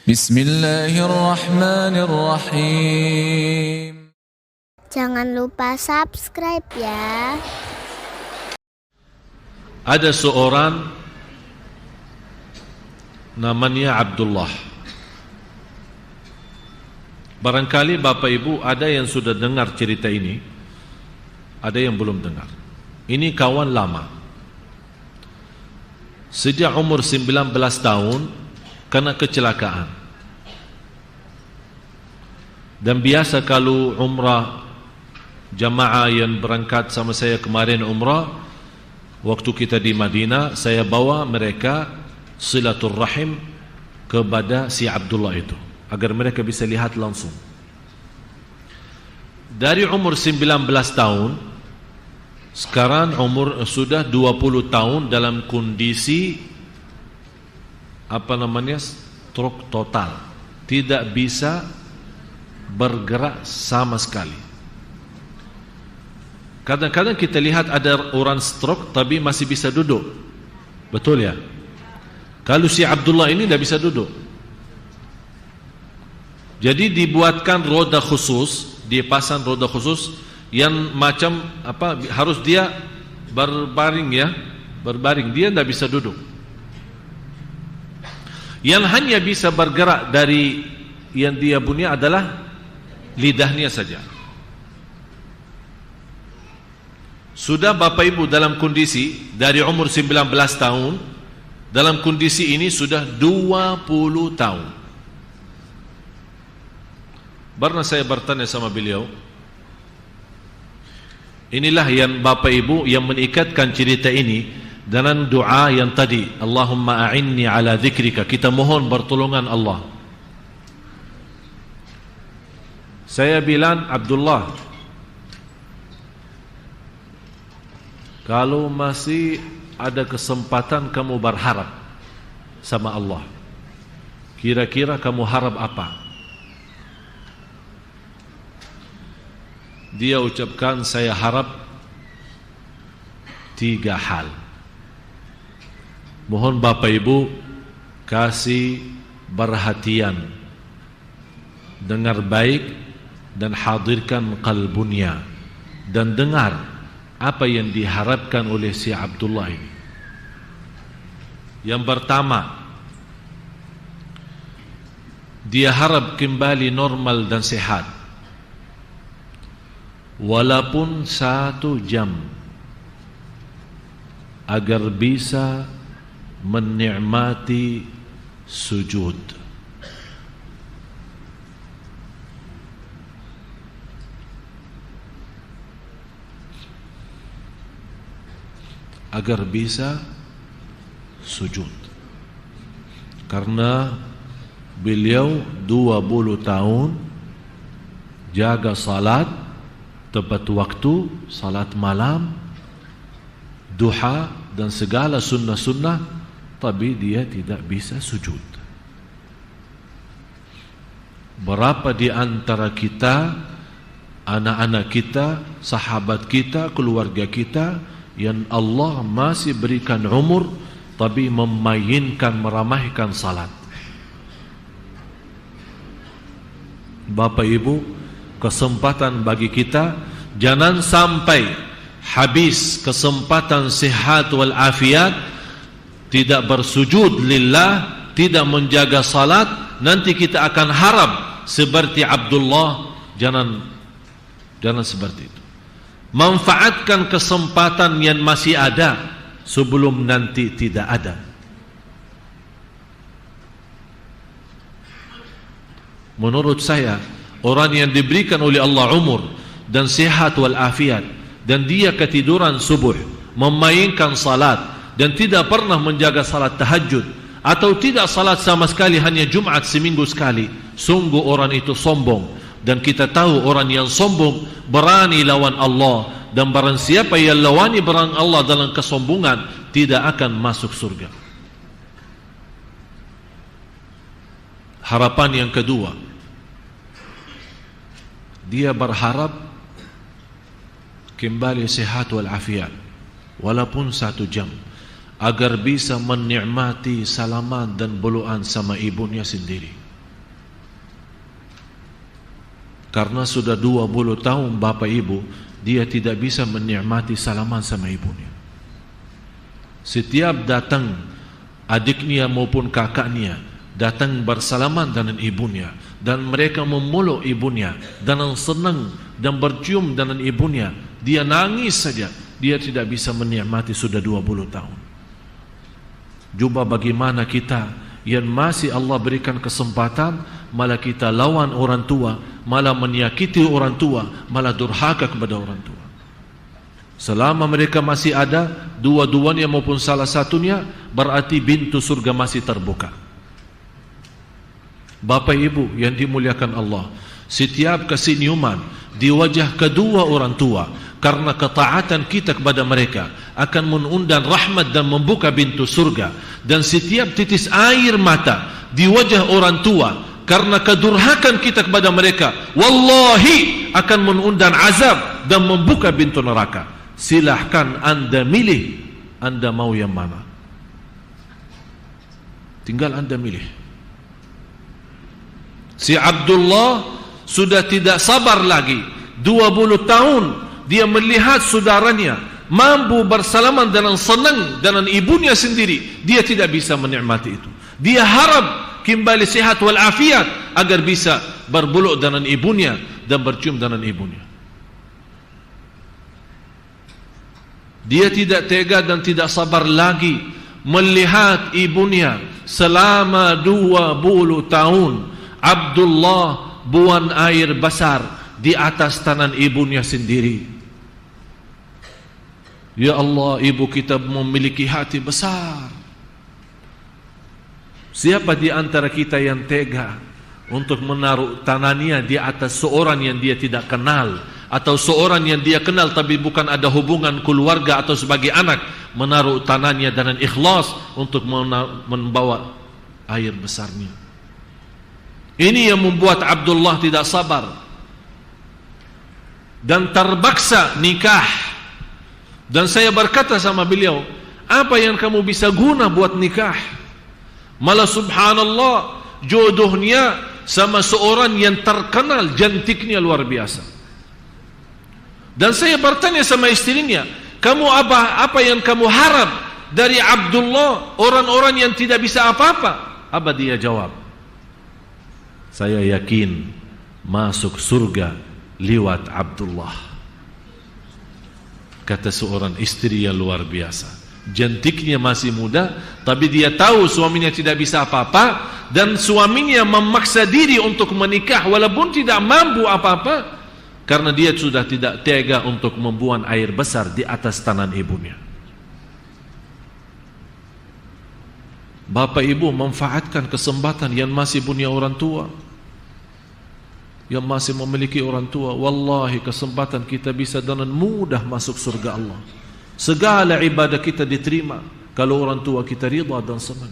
Bismillahirrahmanirrahim. Jangan lupa subscribe ya. Ada seorang namanya Abdullah. Barangkali Bapak Ibu ada yang sudah dengar cerita ini, ada yang belum dengar. Ini kawan lama. Sejak umur 19 tahun kena kecelakaan. Dan biasa kalau umrah jamaah yang berangkat sama saya kemarin umrah, waktu kita di Madinah, saya bawa mereka silaturrahim kepada si Abdullah itu, agar mereka bisa lihat langsung. Dari umur 19 tahun, sekarang umur sudah 20 tahun dalam kondisi stroke total, tidak bisa bergerak sama sekali. Kadang-kadang kita lihat ada orang stroke tapi masih bisa duduk, betul ya? Kalau si Abdullah ini tidak bisa duduk, jadi dibuatkan roda khusus, dia pasang roda khusus yang macam harus dia berbaring ya, berbaring, dia tidak bisa duduk. Yang hanya bisa bergerak dari yang dia punya adalah lidahnya saja. Sudah Bapak Ibu dalam kondisi dari umur 19 tahun, dalam kondisi ini sudah 20 tahun. Pernah saya bertanya sama beliau, inilah yang Bapak Ibu yang mengikatkan cerita ini dengan doa yang tadi, Allahumma a'inni ala dzikrika, kita mohon pertolongan Allah. Saya bilang, Abdullah, kalau masih ada kesempatan kamu berharap sama Allah, kira-kira kamu harap apa? Dia ucapkan, saya harap 3 hal. Mohon Bapak Ibu kasih perhatian, dengar baik dan hadirkan qalbunya, dan dengar apa yang diharapkan oleh si Abdullah ini. Yang pertama, dia harap kembali normal dan sehat, walaupun 1 jam, agar bisa menikmati sujud. Agar bisa sujud, karena beliau 20 tahun jaga salat tepat waktu, salat malam, duha dan segala sunnah-sunnah, tapi dia tidak bisa sujud. Berapa di antara kita, anak-anak kita, sahabat kita, keluarga kita yang Allah masih berikan umur tapi memainkan, meramaikan salat. Bapak Ibu, kesempatan bagi kita, jangan sampai habis kesempatan sehat wal afiat tidak bersujud lillah, tidak menjaga salat, nanti kita akan harap seperti Abdullah. Jangan seperti itu. Manfaatkan kesempatan yang masih ada sebelum nanti tidak ada. Menurut saya, orang yang diberikan oleh Allah umur dan sehat wal afiat, dan dia ketiduran subuh, memainkan salat, dan tidak pernah menjaga salat tahajud, atau tidak salat sama sekali, hanya Jumat seminggu sekali, sungguh orang itu sombong. Dan kita tahu orang yang sombong berani lawan Allah, dan barang siapa yang lawani barang Allah dalam kesombongan tidak akan masuk surga. Harapan yang kedua, dia berharap kembali sehat wal afiat, walaupun 1 jam, agar bisa menikmati salaman dan beluan sama ibunya sendiri. Karena sudah 20 tahun Bapak Ibu, dia tidak bisa menikmati salaman sama ibunya. Setiap datang adiknya maupun kakaknya datang bersalaman dengan ibunya, dan mereka memeluk ibunya dan senang dan bercium dengan ibunya, dia nangis saja. Dia tidak bisa menikmati sudah 20 tahun. Coba bagaimana kita yang masih Allah berikan kesempatan, malah kita lawan orang tua, malah menyakiti orang tua, malah durhaka kepada orang tua. Selama mereka masih ada, dua-duanya maupun salah satunya, berarti pintu surga masih terbuka. Bapak Ibu yang dimuliakan Allah, setiap kesenyuman di wajah kedua orang tua karena ketaatan kita kepada mereka akan mengundang rahmat dan membuka pintu surga. Dan setiap titis air mata di wajah orang tua karena kedurhakan kita kepada mereka, wallahi akan mengundang azab dan membuka pintu neraka. Silahkan Anda milih, Anda mau yang mana. Tinggal Anda milih. Si Abdullah sudah tidak sabar lagi. 20 tahun dia melihat saudaranya mampu bersalaman dengan senang dengan ibunya sendiri. Dia tidak bisa menikmati itu. Dia harap kembali sehat walafiat agar bisa berbuluk dengan ibunya dan bercium dengan ibunya. Dia tidak tega dan tidak sabar lagi melihat ibunya selama 20 tahun Abdullah buang air besar di atas tangan ibunya sendiri. Ya Allah, ibu kita memiliki hati besar. Siapa di antara kita yang tega untuk menaruh tangannya di atas seorang yang dia tidak kenal, atau seorang yang dia kenal tapi bukan ada hubungan keluarga atau sebagai anak, menaruh tangannya dengan ikhlas untuk membawa air besarnya? Ini yang membuat Abdullah tidak sabar dan terpaksa nikah. Dan saya berkata sama beliau, apa yang kamu bisa guna buat nikah? Malah subhanallah, jodohnya sama seorang yang terkenal, cantiknya luar biasa. Dan saya bertanya sama istrinya, kamu apa yang kamu harap dari Abdullah, orang-orang yang tidak bisa apa-apa? Apa dia jawab? Saya yakin masuk surga lewat Abdullah. Kata seorang istri yang luar biasa, cantiknya masih muda, tapi dia tahu suaminya tidak bisa apa-apa, dan suaminya memaksa diri untuk menikah walaupun tidak mampu apa-apa, karena dia sudah tidak tega untuk membuang air besar di atas tangan ibunya. Bapak Ibu manfaatkan kesempatan yang masih punya orang tua, yang masih memiliki orang tua. Wallahi kesempatan kita bisa dengan mudah masuk surga Allah. Segala ibadah kita diterima kalau orang tua kita ridha dan senang.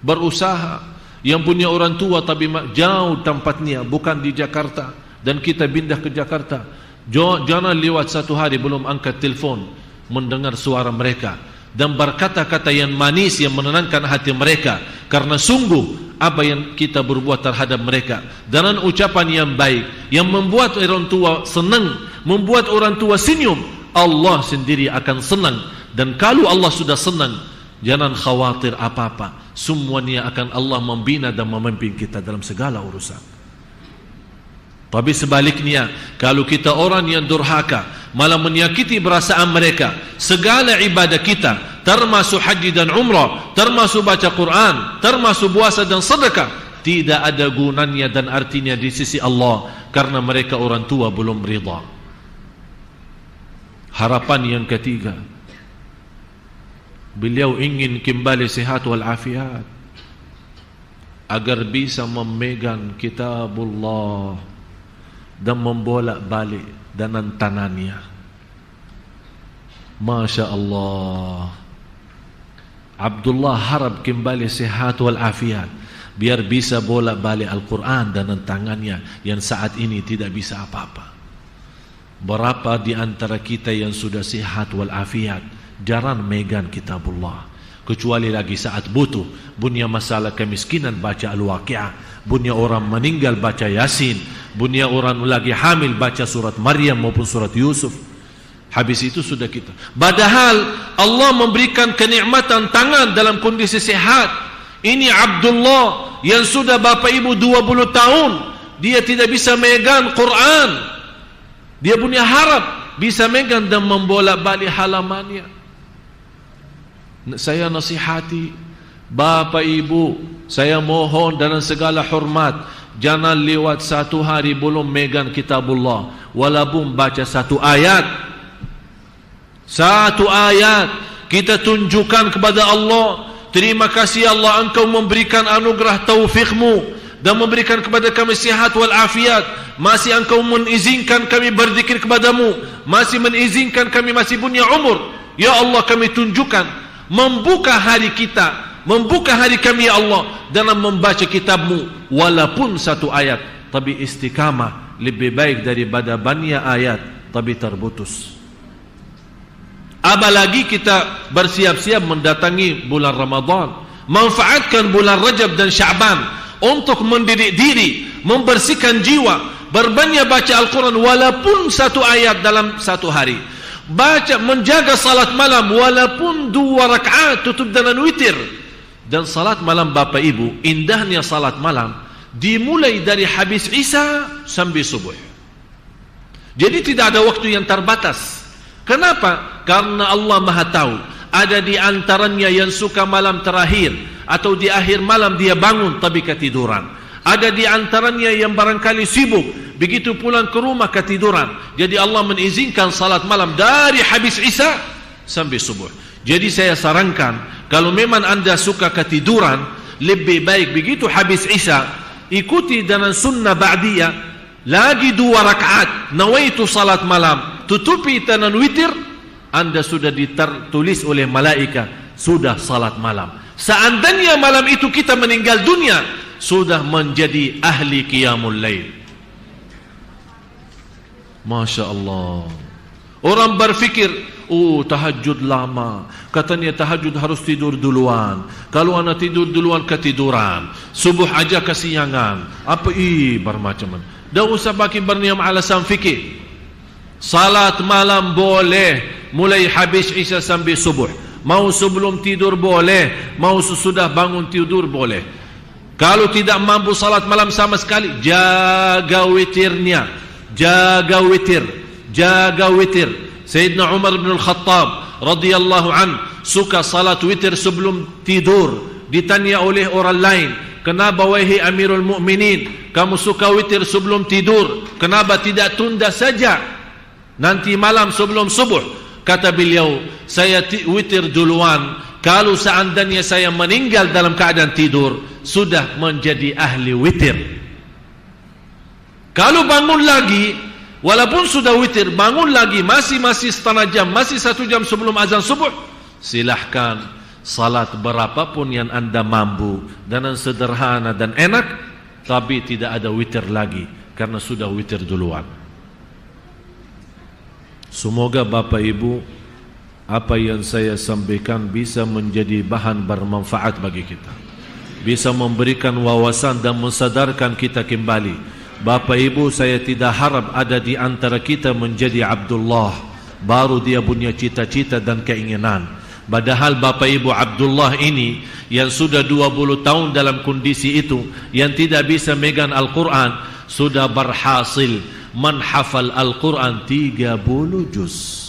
Berusaha, yang punya orang tua tapi jauh tempatnya, bukan di Jakarta, dan kita pindah ke Jakarta, jangan lewat satu hari belum angkat telefon mendengar suara mereka dan berkata-kata yang manis yang menenangkan hati mereka, karena sungguh apa yang kita berbuat terhadap mereka dengan ucapan yang baik yang membuat orang tua senang, membuat orang tua senyum, Allah sendiri akan senang. Dan kalau Allah sudah senang, jangan khawatir apa-apa, semuanya akan Allah membina dan memimpin kita dalam segala urusan. Tapi sebaliknya, kalau kita orang yang durhaka, malah menyakiti perasaan mereka, segala ibadah kita, termasuk haji dan umrah, termasuk baca Quran, termasuk puasa dan sedekah, tidak ada gunanya dan artinya di sisi Allah, karena mereka orang tua belum ridha. Harapan yang ketiga, beliau ingin kembali sehat walafiat agar bisa memegang kitabullah dan membolak-balik dengan tangannya. Masya Allah, Abdullah harap kembali sehat walafiat biar bisa bolak-balik Al-Quran dengan tangannya yang saat ini tidak bisa apa-apa. Berapa di antara kita yang sudah sehat walafiat jarang megang kitabullah, kecuali lagi saat butuh, punya masalah kemiskinan baca Al-Waqi'ah, punya orang meninggal baca Yasin, Bunia orang lagi hamil baca surat Maryam maupun surat Yusuf. Habis itu sudah kita. Padahal Allah memberikan kenikmatan tangan dalam kondisi sehat. Ini Abdullah yang sudah bapak ibu 20 tahun. Dia tidak bisa megang Quran. Dia punya harap bisa megang dan membolak-balik halamannya. Saya nasihati bapak ibu, saya mohon dengan segala hormat, jangan lewat satu hari belum megang kitabullah, walaupun baca satu ayat. Satu ayat kita tunjukkan kepada Allah, terima kasih Allah, engkau memberikan anugerah taufikmu dan memberikan kepada kami sihat wal afiat. Masih engkau mengizinkan kami berzikir kepadamu, masih mengizinkan kami masih punya umur. Ya Allah, kami tunjukkan, membuka hari kita, membuka hari kami ya Allah dalam membaca kitabmu, walaupun satu ayat, tapi istiqamah lebih baik daripada banyak ayat tapi terputus. Apalagi kita bersiap-siap mendatangi bulan Ramadan. Manfaatkan bulan Rajab dan Sya'ban untuk mendidik diri, membersihkan jiwa, berbanyak baca Al-Quran walaupun satu ayat dalam satu hari. Baca, menjaga salat malam walaupun 2 rakaat tutup dengan witir. Dan salat malam bapak ibu, indahnya salat malam dimulai dari habis Isya sampai subuh. Jadi tidak ada waktu yang terbatas. Kenapa? Karena Allah Maha tahu. Ada di antaranya yang suka malam terakhir atau di akhir malam dia bangun tapi ketiduran. Ada di antaranya yang barangkali sibuk, begitu pulang ke rumah ketiduran. Jadi Allah mengizinkan salat malam dari habis Isya sampai subuh. Jadi saya sarankan, kalau memang anda suka ketiduran, lebih baik begitu habis Isya ikuti dengan sunnah ba'diyah, lagi 2 rakaat, nawaitu salat malam, tutupi dengan witir, anda sudah ditertulis oleh malaikat sudah salat malam. Seandainya malam itu kita meninggal dunia, sudah menjadi ahli qiyamul lail. Masya Allah. Orang berfikir, oh tahajud lama, katanya tahajud harus tidur duluan, kalau anak tidur duluan ketiduran, subuh aja kesiangan, apa bermacam-macam. Dah usah pakai berniam alasan fikir. Salat malam boleh mulai habis Isya sampai subuh. Mau sebelum tidur boleh, mau sesudah bangun tidur boleh. Kalau tidak mampu salat malam sama sekali, jaga witirnya. Jaga witir, jaga witir. Sayyidina Umar bin Al-Khattab radhiyallahu an suka salat witir sebelum tidur. Ditanya oleh orang lain, kenapa wahai Amirul Mukminin kamu suka witir sebelum tidur? Kenapa tidak tunda saja nanti malam sebelum subuh? Kata beliau, saya witir duluan. Kalau seandainya saya meninggal dalam keadaan tidur, sudah menjadi ahli witir. Kalau bangun lagi, walaupun sudah witir, bangun lagi masih setengah jam, masih 1 jam sebelum azan subuh, silahkan salat berapapun yang anda mampu, dengan sederhana dan enak, tapi tidak ada witir lagi karena sudah witir duluan. Semoga Bapak Ibu, apa yang saya sampaikan bisa menjadi bahan bermanfaat bagi kita, bisa memberikan wawasan dan mensadarkan kita kembali. Bapak Ibu, saya tidak harap ada di antara kita menjadi Abdullah baru dia punya cita-cita dan keinginan. Padahal Bapak Ibu, Abdullah ini yang sudah 20 tahun dalam kondisi itu, yang tidak bisa megang Al-Quran, sudah berhasil menghafal Al-Quran 30 juz.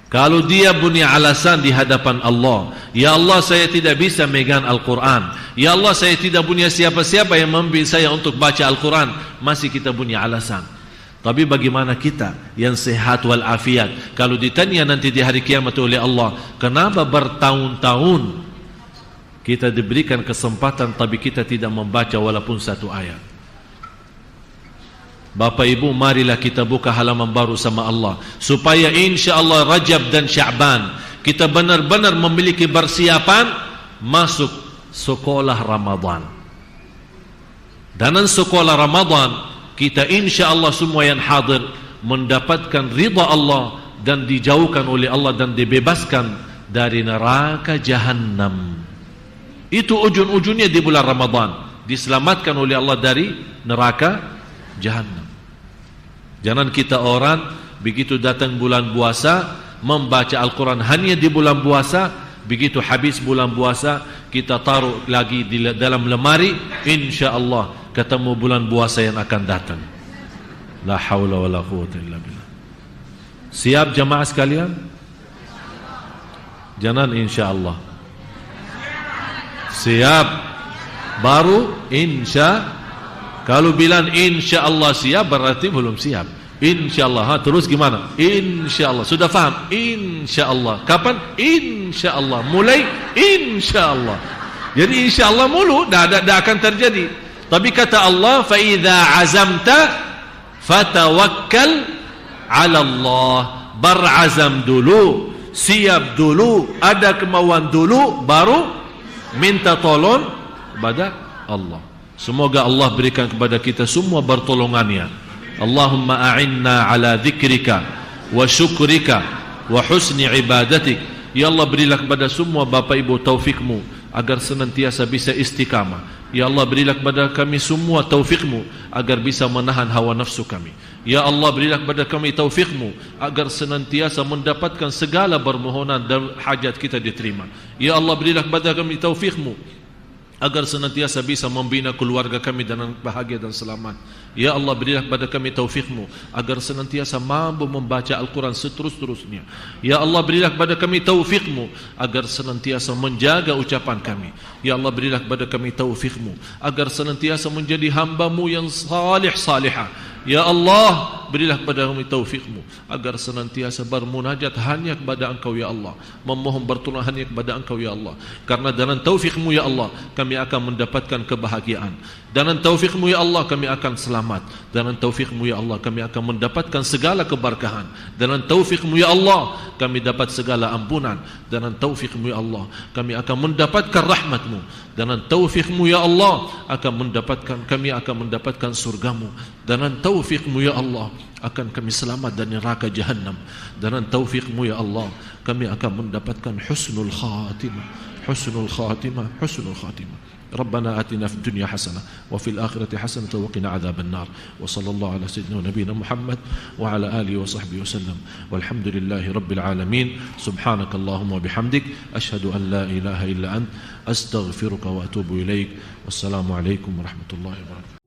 Kalau dia punya alasan di hadapan Allah, ya Allah saya tidak bisa megang Al-Quran, ya Allah saya tidak punya siapa-siapa yang membimbing saya untuk baca Al-Quran, masih kita punya alasan. Tapi bagaimana kita yang sehat wal afiat, kalau ditanya nanti di hari kiamat oleh Allah, kenapa bertahun-tahun kita diberikan kesempatan tapi kita tidak membaca walaupun satu ayat? Bapak Ibu, marilah kita buka halaman baru sama Allah, supaya insya Allah Rajab dan Sya'ban kita benar-benar memiliki persiapan masuk sekolah Ramadan. Dalam sekolah Ramadan kita insya Allah semua yang hadir mendapatkan ridha Allah dan dijauhkan oleh Allah dan dibebaskan dari neraka Jahannam. Itu ujung-ujungnya di bulan Ramadan. diselamatkan oleh Allah dari neraka Jahannam. Jangan kita orang begitu datang bulan puasa membaca Al-Quran hanya di bulan puasa, begitu habis bulan puasa kita taruh lagi di dalam lemari, insya-Allah ketemu bulan puasa yang akan datang. La haula wala quwwata illa billah. Siap jamaah sekalian? Jangan insya-Allah. Siap. Baru insya. Kalau bilang insya-Allah siap berarti belum siap. Insya-Allah. Terus gimana? Insya-Allah. Sudah faham? Insya-Allah. Kapan? Insya-Allah. Mulai insya-Allah. Jadi insya-Allah mulu dah akan terjadi. Tapi kata Allah, fa idza azamta fatawakkal 'ala Allah. Berazam dulu, siap dulu, ada kemauan dulu, baru minta tolong kepada Allah. Semoga Allah berikan kepada kita semua pertolongannya. Allahumma a'inna ala dzikrika wa syukrika wa husni ibadatik. Ya Allah, berilah kepada semua bapa ibu taufikmu agar senantiasa bisa istiqamah. Ya Allah, berilah kepada kami semua taufikmu agar bisa menahan hawa nafsu kami. Ya Allah, berilah kepada kami taufikmu agar senantiasa mendapatkan segala permohonan dan hajat kita diterima. Ya Allah, berilah kepada kami taufikmu agar senantiasa bisa membina keluarga kami dengan bahagia dan selamat. Ya Allah, berilah kepada kami taufikmu agar senantiasa mampu membaca Al-Quran seterus-terusnya. Ya Allah, berilah kepada kami taufikmu agar senantiasa menjaga ucapan kami. Ya Allah, berilah kepada kami taufikmu agar senantiasa menjadi hamba-Mu yang salih-salihah. Ya Allah, berilah kepada kami taufikmu agar senantiasa bermunajat hanya kepada Engkau ya Allah, memohon bertolong hanya kepada Engkau ya Allah. Karena dengan taufikmu ya Allah kami akan mendapatkan kebahagiaan. Dengan taufikmu ya Allah kami akan selamat. Dengan taufikmu ya Allah kami akan mendapatkan segala keberkahan. Dengan taufikmu ya Allah kami dapat segala ampunan. Dengan taufikmu ya Allah kami akan mendapatkan rahmatmu. Dengan taufikmu ya Allah kami akan mendapatkan surgamu. Dengan taufikmu ya Allah akan kami selamat dari neraka Jahannam. Dengan taufikmu ya Allah kami akan mendapatkan husnul khatimah. Husnul khatimah, husnul khatimah. ربنا آتنا في الدنيا حسنة وفي الآخرة حسنة وقنا عذاب النار وصلى الله على سيدنا ونبينا محمد وعلى آله وصحبه وسلم والحمد لله رب العالمين. سبحانك اللهم وبحمدك أشهد أن لا إله إلا أنت أستغفرك وأتوب إليك والسلام عليكم ورحمة الله وبركاته.